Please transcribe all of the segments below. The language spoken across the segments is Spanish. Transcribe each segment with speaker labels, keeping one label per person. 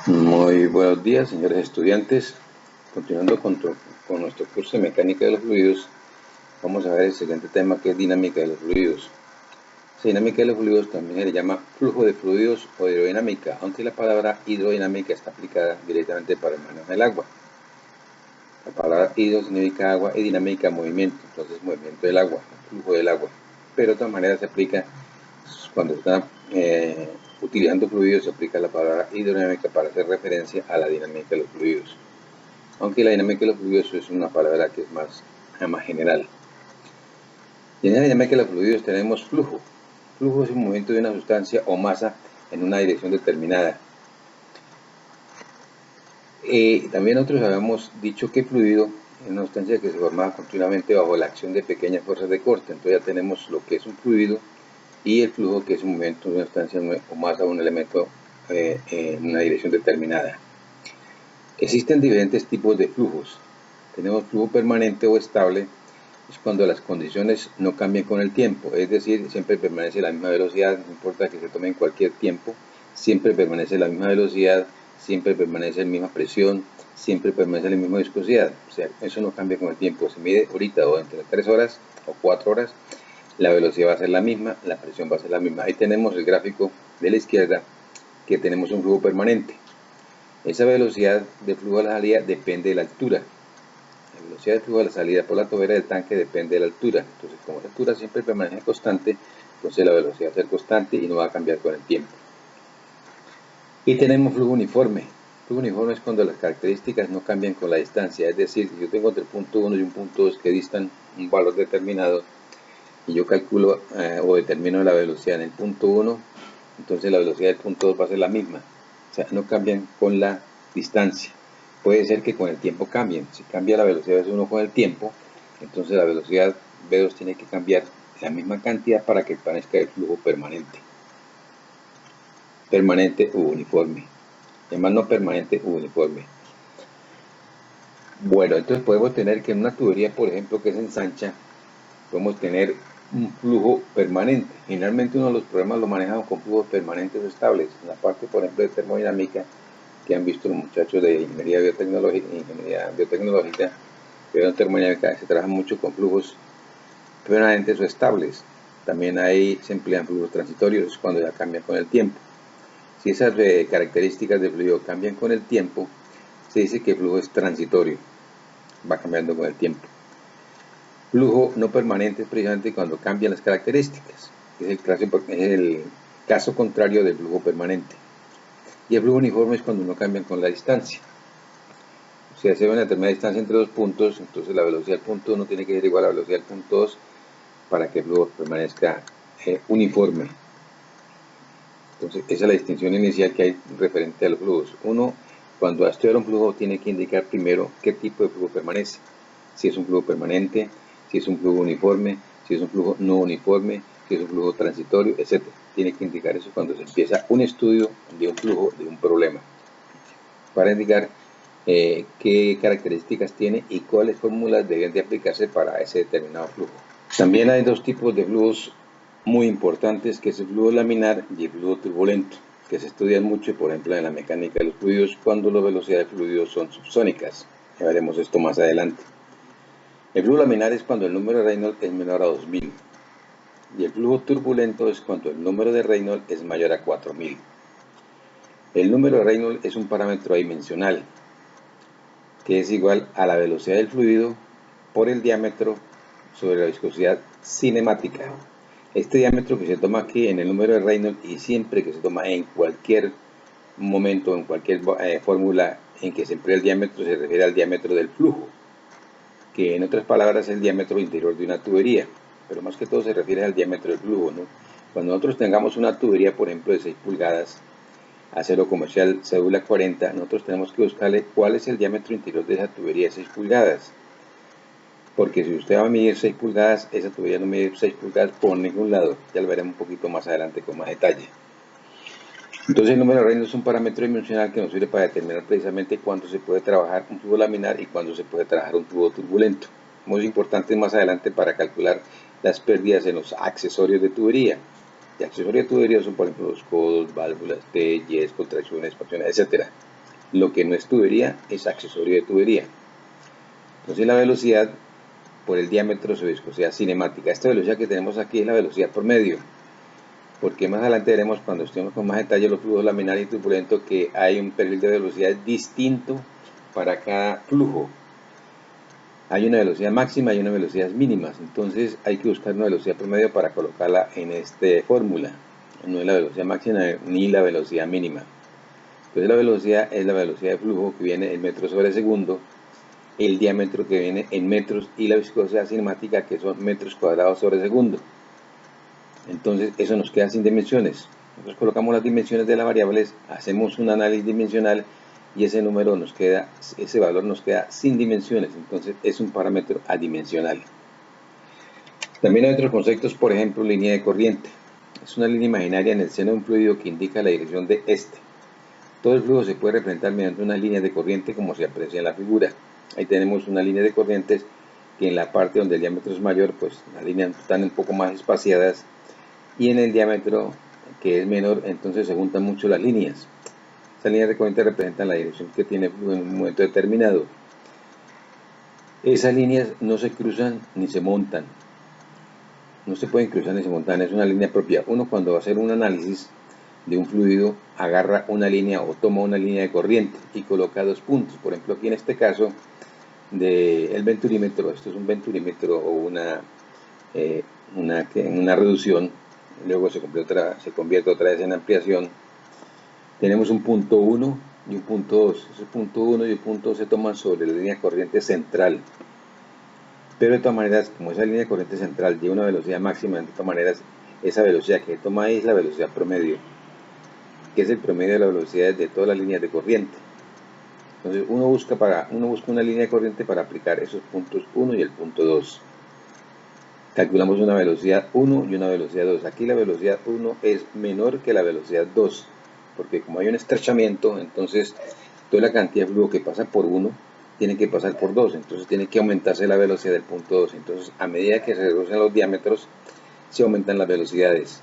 Speaker 1: Muy buenos días, señores estudiantes. Continuando con nuestro curso de mecánica de los fluidos, vamos a ver el siguiente tema, que es dinámica de los fluidos. Esa dinámica de los fluidos también se le llama flujo de fluidos o hidrodinámica, aunque la palabra hidrodinámica está aplicada directamente para el manejo del agua. La palabra hidro significa agua y dinámica movimiento, entonces movimiento del agua, flujo del agua. Pero de otra manera se aplica cuando está utilizando fluidos, se aplica la palabra hidrodinámica para hacer referencia a la dinámica de los fluidos. Aunque la dinámica de los fluidos es una palabra que es más general. Y en la dinámica de los fluidos tenemos flujo. Flujo es un movimiento de una sustancia o masa en una dirección determinada. También nosotros habíamos dicho que fluido es una sustancia que se forma continuamente bajo la acción de pequeñas fuerzas de corte. Entonces ya tenemos lo que es un fluido y el flujo, que es un movimiento de una sustancia o masa o un elemento en una dirección determinada. Existen diferentes tipos de flujos. Tenemos flujo permanente o estable, es cuando las condiciones no cambian con el tiempo, es decir, siempre permanece la misma velocidad, no importa que se tome en cualquier tiempo, siempre permanece la misma velocidad, siempre permanece la misma presión, siempre permanece la misma viscosidad. O sea, eso no cambia con el tiempo. Se mide ahorita o entre 3 horas o 4 horas, la velocidad va a ser la misma, la presión va a ser la misma. Ahí tenemos el gráfico de la izquierda, que tenemos un flujo permanente. Esa velocidad de flujo a la salida depende de la altura. La velocidad de flujo de la salida por la tobera del tanque depende de la altura. Entonces, como la altura siempre permanece constante, entonces la velocidad va a ser constante y no va a cambiar con el tiempo. Y tenemos flujo uniforme. Flujo uniforme es cuando las características no cambian con la distancia. Es decir, si yo tengo entre el punto 1 y un punto 2 que distan un valor determinado, y yo calculo o determino la velocidad en el punto 1, entonces la velocidad del punto 2 va a ser la misma. O sea, no cambian con la distancia. Puede ser que con el tiempo cambien. Si cambia la velocidad de 1 con el tiempo, entonces la velocidad V2 tiene que cambiar la misma cantidad para que parezca el flujo permanente. Permanente u uniforme. Además, no permanente u uniforme. Bueno, entonces podemos tener que en una tubería, por ejemplo, que se ensancha, podemos tener un flujo permanente. Generalmente uno de los problemas lo manejamos con flujos permanentes o estables. En la parte, por ejemplo, de termodinámica, que han visto los muchachos de ingeniería biotecnológica, pero en termodinámica se trabaja mucho con flujos permanentes o estables. También ahí se emplean flujos transitorios cuando ya cambian con el tiempo. Si esas características del fluido cambian con el tiempo, se dice que el flujo es transitorio, va cambiando con el tiempo. Flujo no permanente es precisamente cuando cambian las características, es el caso contrario del flujo permanente. Y el flujo uniforme es cuando no cambian con la distancia. Si se ve una determinada distancia entre dos puntos, entonces la velocidad del punto 1 tiene que ser igual a la velocidad del punto 2 para que el flujo permanezca uniforme. Entonces, esa es la distinción inicial que hay referente a los flujos. Uno, cuando va a estudiar un flujo, tiene que indicar primero qué tipo de flujo permanece. Si es un flujo permanente, si es un flujo uniforme, si es un flujo no uniforme, si es un flujo transitorio, etc. Tiene que indicar eso cuando se empieza un estudio de un flujo, de un problema, para indicar qué características tiene y cuáles fórmulas deben de aplicarse para ese determinado flujo. También hay dos tipos de flujos muy importantes, que es el flujo laminar y el flujo turbulento, que se estudian mucho, por ejemplo, en la mecánica de los fluidos, cuando las velocidades de fluidos son subsónicas. Ya veremos esto más adelante. El flujo laminar es cuando el número de Reynolds es menor a 2000, y el flujo turbulento es cuando el número de Reynolds es mayor a 4000. El número de Reynolds es un parámetro adimensional, que es igual a la velocidad del fluido por el diámetro sobre la viscosidad cinemática. Este diámetro que se toma aquí en el número de Reynolds, y siempre que se toma en cualquier momento, en cualquier fórmula en que se emplea el diámetro, se refiere al diámetro del flujo, que en otras palabras es el diámetro interior de una tubería, pero más que todo se refiere al diámetro del flujo, ¿no? Cuando nosotros tengamos una tubería, por ejemplo, de 6 pulgadas, acero comercial cédula 40, nosotros tenemos que buscarle cuál es el diámetro interior de esa tubería de 6 pulgadas. Porque si usted va a medir 6 pulgadas, esa tubería no mide 6 pulgadas por ningún lado. Ya lo veremos un poquito más adelante con más detalle. Entonces el número de Reynolds es un parámetro dimensional que nos sirve para determinar precisamente cuándo se puede trabajar un tubo laminar y cuándo se puede trabajar un tubo turbulento. Muy importante más adelante para calcular las pérdidas en los accesorios de tubería. Y accesorios de tubería son, por ejemplo, los codos, válvulas, telles, contracciones, expansiones, etc. Lo que no es tubería es accesorio de tubería. Entonces la velocidad por el diámetro de su viscosidad cinemática. Esta velocidad que tenemos aquí es la velocidad promedio, porque más adelante veremos, cuando estemos con más detalle los flujos laminares y turbulentos, que hay un perfil de velocidad distinto para cada flujo. Hay una velocidad máxima y una velocidad mínimas, entonces hay que buscar una velocidad promedio para colocarla en esta fórmula. No es la velocidad máxima ni la velocidad mínima. Entonces la velocidad es la velocidad de flujo que viene en metros sobre segundo, el diámetro que viene en metros y la viscosidad cinemática, que son metros cuadrados sobre segundo. Entonces eso nos queda sin dimensiones. Nosotros colocamos las dimensiones de las variables, hacemos un análisis dimensional y ese número nos queda, ese valor nos queda sin dimensiones. Entonces es un parámetro adimensional. También hay otros conceptos, por ejemplo, línea de corriente. Es una línea imaginaria en el seno de un fluido que indica la dirección de este. Todo el flujo se puede representar mediante unas líneas de corriente, como se aprecia en la figura. Ahí tenemos una línea de corrientes que en la parte donde el diámetro es mayor, pues las líneas están un poco más espaciadas, y en el diámetro que es menor, entonces se juntan mucho las líneas. Estas líneas de corriente representan la dirección que tiene el flujo en un momento determinado. Esas líneas no se cruzan ni se montan. No se pueden cruzar ni se montan, es una línea propia. Uno, cuando va a hacer un análisis de un fluido, agarra una línea o toma una línea de corriente y coloca dos puntos. Por ejemplo, aquí en este caso del venturímetro, esto es un venturímetro o una reducción, luego se convierte otra vez en ampliación. Tenemos un punto 1 y un punto 2. Ese punto 1 y el punto 2 se toman sobre la línea de corriente central. Pero de todas maneras, como esa línea de corriente central lleva una velocidad máxima, de todas maneras, esa velocidad que toma ahí es la velocidad promedio, que es el promedio de las velocidades de todas las líneas de corriente. Entonces uno busca una línea de corriente para aplicar esos puntos 1 y el punto 2. Calculamos una velocidad 1 y una velocidad 2. Aquí la velocidad 1 es menor que la velocidad 2, porque como hay un estrechamiento, entonces toda la cantidad de flujo que pasa por 1 tiene que pasar por 2, entonces tiene que aumentarse la velocidad del punto 2. Entonces, a medida que se reducen los diámetros, se aumentan las velocidades.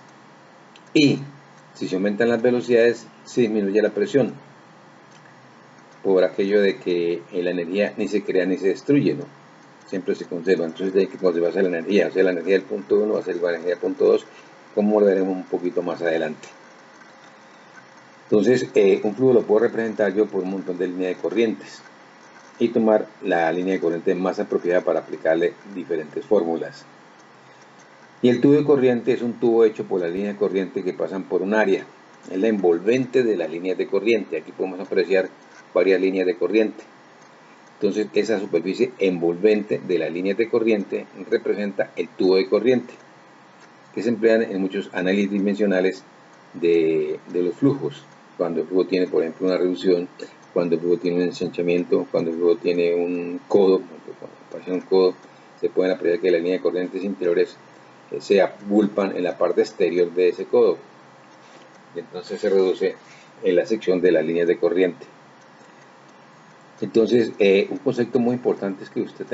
Speaker 1: Y si se aumentan las velocidades, se disminuye la presión, por aquello de que la energía ni se crea ni se destruye, ¿no? Siempre se conserva. Entonces hay que conservarse la energía. O sea, la energía del punto 1 va a ser igual a la energía del punto 2, como lo veremos un poquito más adelante. Entonces, un flujo lo puedo representar yo por un montón de líneas de corrientes y tomar la línea de corriente más apropiada para aplicarle diferentes fórmulas. Y el tubo de corriente es un tubo hecho por las líneas de corriente que pasan por un área. Es la envolvente de las líneas de corriente. Aquí podemos apreciar varias líneas de corriente. Entonces, esa superficie envolvente de las líneas de corriente representa el tubo de corriente, que se emplean en muchos análisis dimensionales de los flujos. Cuando el flujo tiene, por ejemplo, una reducción, cuando el flujo tiene un ensanchamiento, cuando el flujo tiene un codo, cuando aparece un codo, se pueden apreciar que las líneas de corrientes interiores se abulpan en la parte exterior de ese codo. Y entonces se reduce en la sección de las líneas de corriente. Entonces, un concepto muy importante es que usted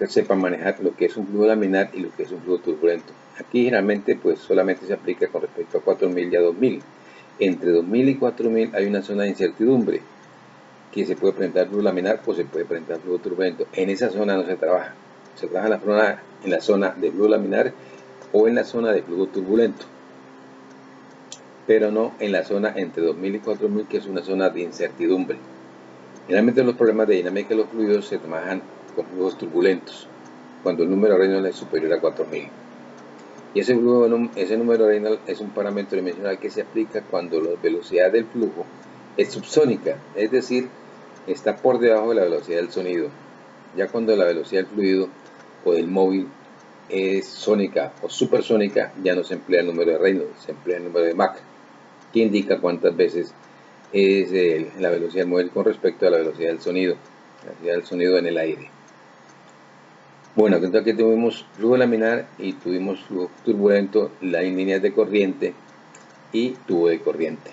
Speaker 1: sepa manejar lo que es un flujo laminar y lo que es un flujo turbulento. Aquí generalmente pues solamente se aplica con respecto a 4000 y a 2000. Entre 2000 y 4000 hay una zona de incertidumbre, que se puede presentar flujo laminar o se puede presentar flujo turbulento. En esa zona no se trabaja. Se trabaja en la zona de flujo laminar o en la zona de flujo turbulento, pero no en la zona entre 2000 y 4000, que es una zona de incertidumbre. Generalmente los problemas de dinámica de los fluidos se trabajan con flujos turbulentos, cuando el número Reynolds es superior a 4000. Y ese número Reynolds es un parámetro dimensional que se aplica cuando la velocidad del flujo es subsónica, es decir, está por debajo de la velocidad del sonido. Ya cuando la velocidad del fluido o del móvil es sónica o supersónica, ya no se emplea el número de Reynolds, se emplea el número de Mach, que indica cuántas veces es la velocidad del móvil con respecto a la velocidad del sonido, la velocidad del sonido en el aire. Bueno, entonces aquí tuvimos flujo laminar y tuvimos flujo turbulento, líneas de corriente y tubo de corriente.